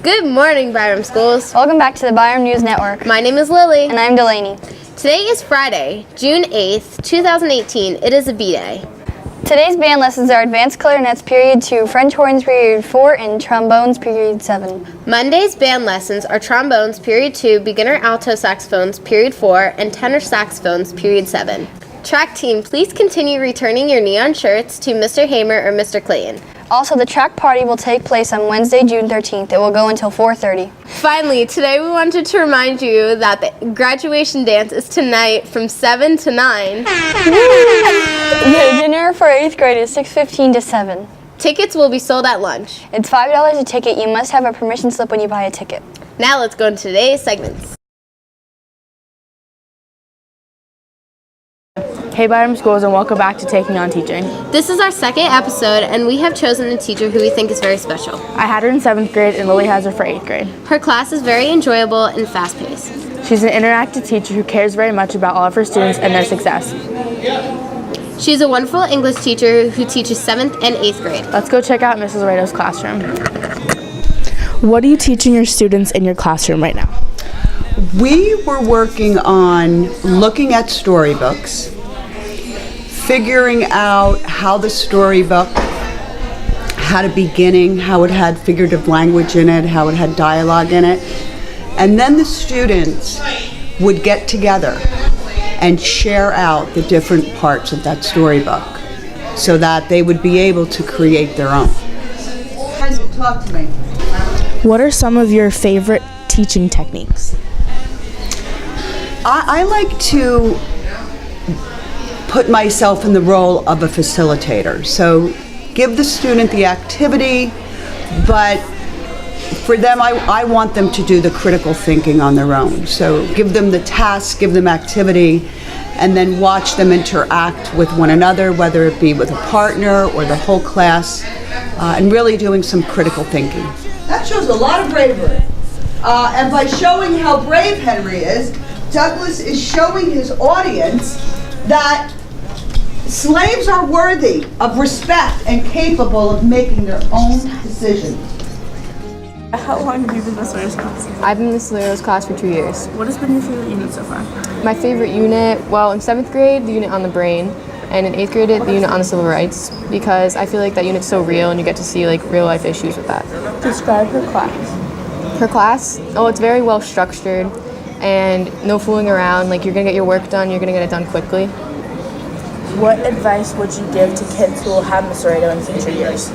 Good morning, Byram Schools. Welcome back to the Byram News Network. My name is Lily. And I'm Delaney. Today is Friday, June 8th, 2018. It is a B-Day. Today's band lessons are Advanced Clarinets Period 2, French Horns Period 4, and Trombones Period 7. Monday's band lessons are Trombones Period 2, Beginner Alto Saxophones Period 4, and Tenor Saxophones Period 7. Track team, please continue returning your neon shirts to Mr. Hamer or Mr. Clayton. Also, the track party will take place on Wednesday, June 13th. It will go until 4:30. Finally, today we wanted to remind you that the graduation dance is tonight from 7 to 9. The dinner for 8th grade is 6:15 to 7. Tickets will be sold at lunch. It's $5 a ticket. You must have a permission slip when you buy a ticket. Now let's go into today's segments. Hey Byram Schools, and welcome back to Taking on Teaching. This is our second episode, and we have chosen a teacher who we think is very special. I had her in 7th grade, and Lily has her for 8th grade. Her class is very enjoyable and fast-paced. She's an interactive teacher who cares very much about all of her students and their success. She's a wonderful English teacher who teaches 7th and 8th grade. Let's go check out Mrs. Laredo's classroom. What are you teaching your students in your classroom right now? We were working on looking at storybooks, figuring out how the storybook had a beginning, how it had figurative language in it, how it had dialogue in it. And then the students would get together and share out the different parts of that storybook so that they would be able to create their own. Guys, talk to me. What are some of your favorite teaching techniques? I like to put myself in the role of a facilitator. So give the student the activity, but for them, I want them to do the critical thinking on their own. So give them the task, give them activity, and then watch them interact with one another, whether it be with a partner or the whole class, and really doing some critical thinking. That shows a lot of bravery. And by showing how brave Henry is, Douglas is showing his audience that slaves are worthy of respect and capable of making their own decisions. How long have you been Miss Laredo's class? I've been in Miss Laredo's class for 2 years. What has been your favorite unit so far? My favorite unit, well, in 7th grade, the unit on the brain, and in 8th grade, the unit on the civil rights, because I feel like that unit's so real and you get to see like real life issues with that. Describe her class. Her class, it's very well structured and no fooling around. Like, you're gonna get your work done, you're gonna get it done quickly. What advice would you give to kids who will have Miss Laredo in future years?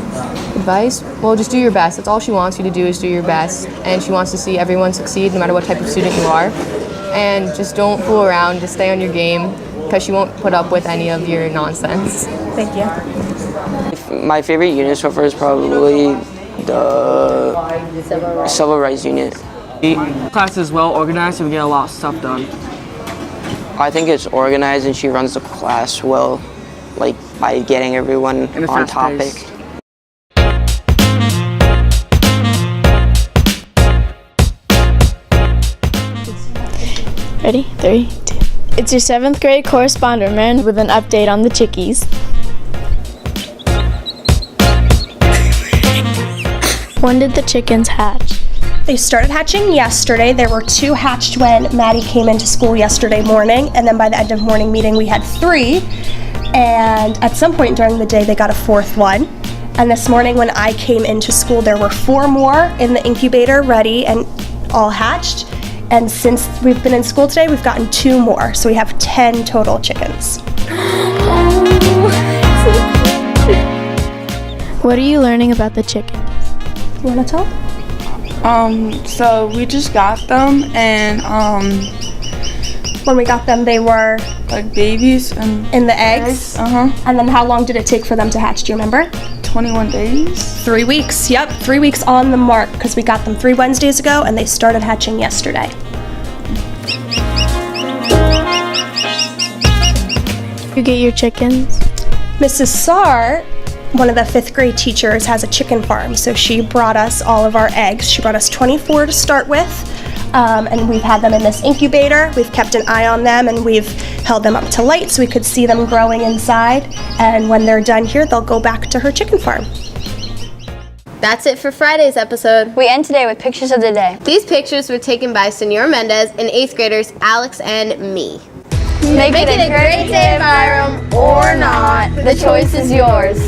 Advice? Well, just do your best. That's all she wants you to do, is do your best. And she wants to see everyone succeed no matter what type of student you are. And just don't fool around, just stay on your game, because she won't put up with any of your nonsense. Thank you. My favorite unit so far is probably the civil rights unit. The class is well organized and we get a lot of stuff done. I think it's organized and she runs the class well, like by getting everyone on topic. Ready? 3, 2. It's your 7th grade correspondent, man, with an update on the chickies. When did the chickens hatch? They started hatching yesterday. There were 2 hatched when Maddie came into school yesterday morning, and then by the end of morning meeting we had 3, and at some point during the day they got a 4th one. And this morning when I came into school there were 4 more in the incubator ready and all hatched, and since we've been in school today we've gotten 2 more, so we have 10 total chickens. What are you learning about the chickens? You want to tell? So we just got them, and when we got them they were like babies and in the eggs. And then how long did it take for them to hatch, do you remember? 21 days. 3 weeks, yep, 3 weeks on the mark, because we got them 3 Wednesdays ago and they started hatching yesterday. You get your chickens? Mrs. Sarr, one of the 5th grade teachers, has a chicken farm, so she brought us all of our eggs. She brought us 24 to start with, and we've had them in this incubator. We've kept an eye on them and we've held them up to light so we could see them growing inside, and when they're done here they'll go back to her chicken farm. That's it for Friday's episode. We end today with pictures of the day. These pictures were taken by Senor Mendez and 8th graders Alex and me. Make it a great day, Byram, or not. The choice is yours.